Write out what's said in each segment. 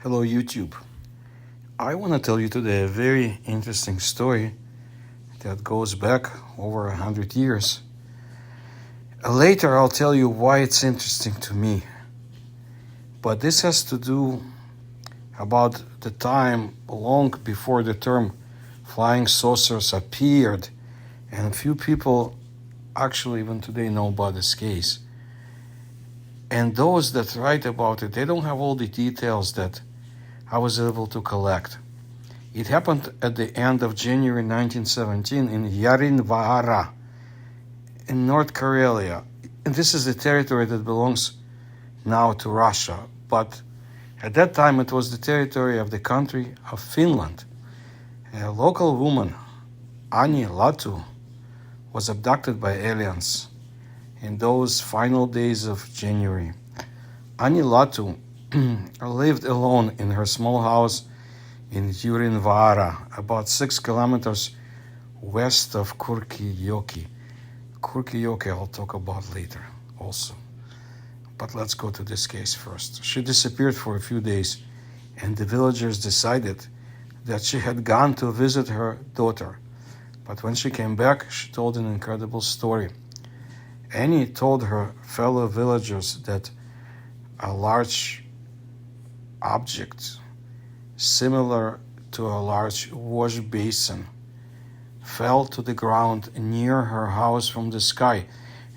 Hello, YouTube. I want to tell you today a very interesting story that goes back over 100 years. Later, I'll tell you why it's interesting to me. But this has to do about the time long before the term flying saucers appeared, and few people actually even today know about this case. And those that write about it, they don't have all the details that I was able to collect. It happened at the end of January 1917 in Vaara in North Karelia. And this is the territory that belongs now to Russia. But at that time it was the territory of the country of Finland. A local woman, Ani Latu, was abducted by aliens in those final days of January. Ani Latu lived alone in her small house in Vaara, about 6 kilometers west of Kurkijoki. Kurkijoki I'll talk about later also. But let's go to this case first. She disappeared for a few days, and the villagers decided that she had gone to visit her daughter. But when she came back, she told an incredible story. Annie told her fellow villagers that a large object similar to a large wash basin fell to the ground near her house from the sky.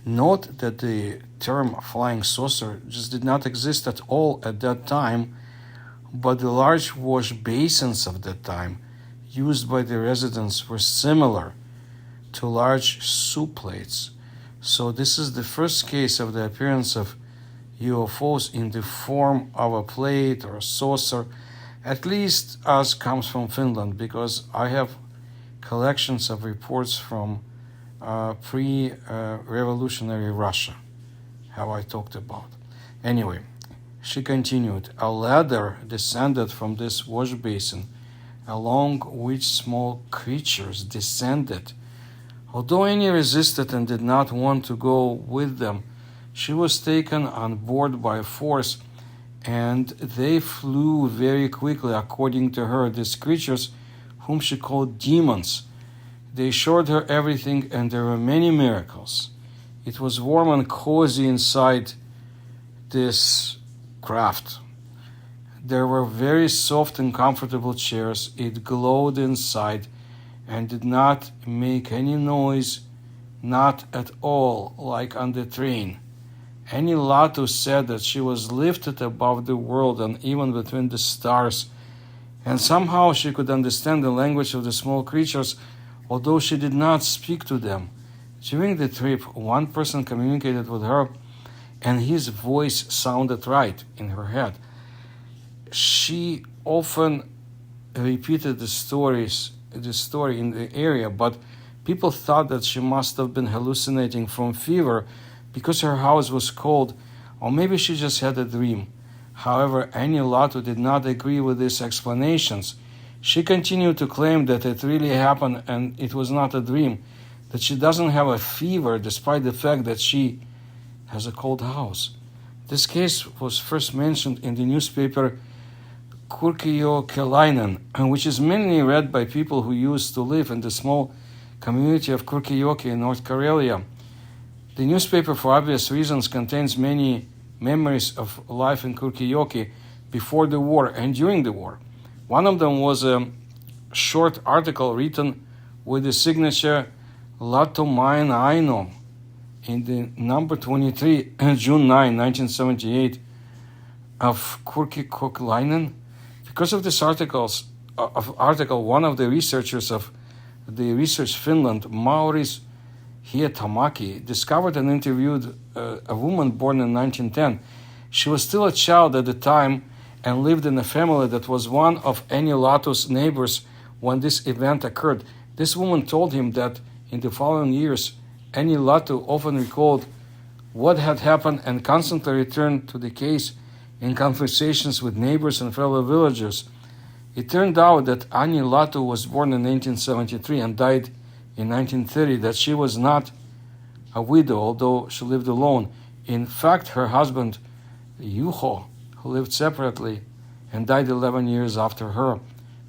Note that the term flying saucer just did not exist at all at that time, but the large wash basins of that time used by the residents were similar to large soup plates. So this is the first case of the appearance of UFOs in the form of a plate or a saucer, at least as comes from Finland, because I have collections of reports from pre-revolutionary Russia, how I talked about. Anyway, she continued, a ladder descended from this wash basin, along which small creatures descended. Although Annie resisted and did not want to go with them, she was taken on board by force, and they flew very quickly, according to her, these creatures, whom she called demons. They showed her everything, and there were many miracles. It was warm and cozy inside this craft. There were very soft and comfortable chairs. It glowed inside and did not make any noise, not at all like on the train. Ani Latu said that she was lifted above the world and even between the stars, and somehow she could understand the language of the small creatures, although she did not speak to them. During the trip, one person communicated with her, and his voice sounded right in her head. She often repeated the story in the area, but people thought that she must have been hallucinating from fever because her house was cold, or maybe she just had a dream. However, Ani Latu did not agree with these explanations. She continued to claim that it really happened and it was not a dream, that she doesn't have a fever despite the fact that she has a cold house. This case was first mentioned in the newspaper Kurkijokilainen, which is mainly read by people who used to live in the small community of Kurkijoki in North Karelia. The newspaper, for obvious reasons, contains many memories of life in Kurkijoki before the war and during the war. One of them was a short article written with the signature Latomain Aino in the number 23, June 9, 1978, of Kurkijokilainen. Because of this article, one of the researchers of the Research Finland, Mauris Hietamaki, discovered and interviewed a woman born in 1910. She was still a child at the time and lived in a family that was one of Ani Latu's neighbors when this event occurred. This woman told him that in the following years, Ani Latu often recalled what had happened and constantly returned to the case in conversations with neighbors and fellow villagers. It turned out that Ani Latu was born in 1873 and died in 1930, that she was not a widow, although she lived alone. In fact, her husband, Juho, who lived separately and died 11 years after her.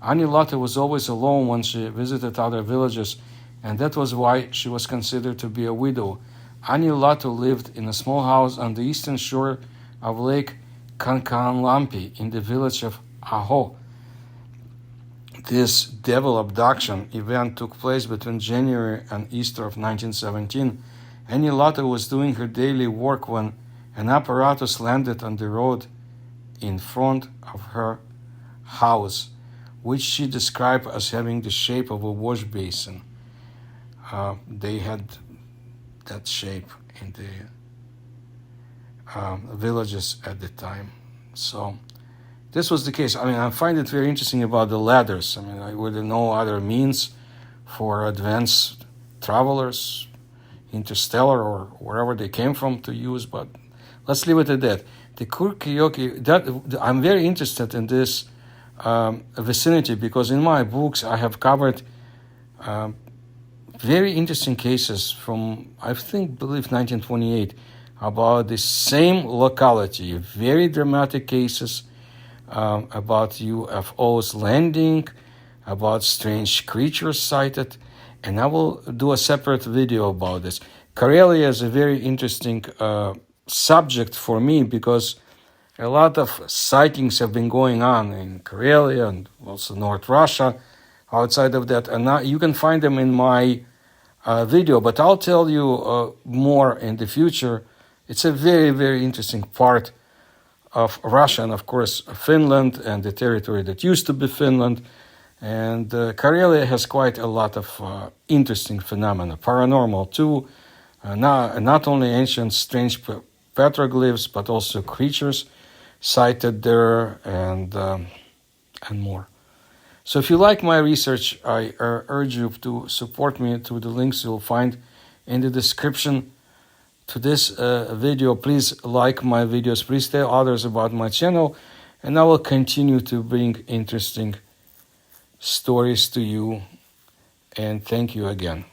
Anilotta was always alone when she visited other villages, and that was why she was considered to be a widow. Anilotta lived in a small house on the eastern shore of Lake Kankaanlampi in the village of Aho. This devil abduction event took place between January and Easter of 1917. Anilotta was doing her daily work when an apparatus landed on the road in front of her house, which she described as having the shape of a wash basin. They had that shape in the villages at the time. So this was the case. I mean, I find it very interesting about the ladders. I mean, I would no other means for advanced travelers, interstellar or wherever they came from, to use, but let's leave it at that. The Kurkioki, I'm very interested in this vicinity because in my books I have covered very interesting cases from, I believe 1928, about the same locality, very dramatic cases about UFOs landing, about strange creatures sighted, and I will do a separate video about this. Karelia is a very interesting subject for me because a lot of sightings have been going on in Karelia and also North Russia. Outside of that, and now you can find them in my video, but I'll tell you more in the future. It's a very, very interesting part of Russia and, of course, Finland and the territory that used to be Finland. And Karelia has quite a lot of interesting phenomena, paranormal too, not only ancient strange petroglyphs, but also creatures sighted there and more. So if you like my research, I urge you to support me through the links you'll find in the description to this video. Please like my videos, please tell others about my channel, and I will continue to bring interesting stories to you. And thank you again.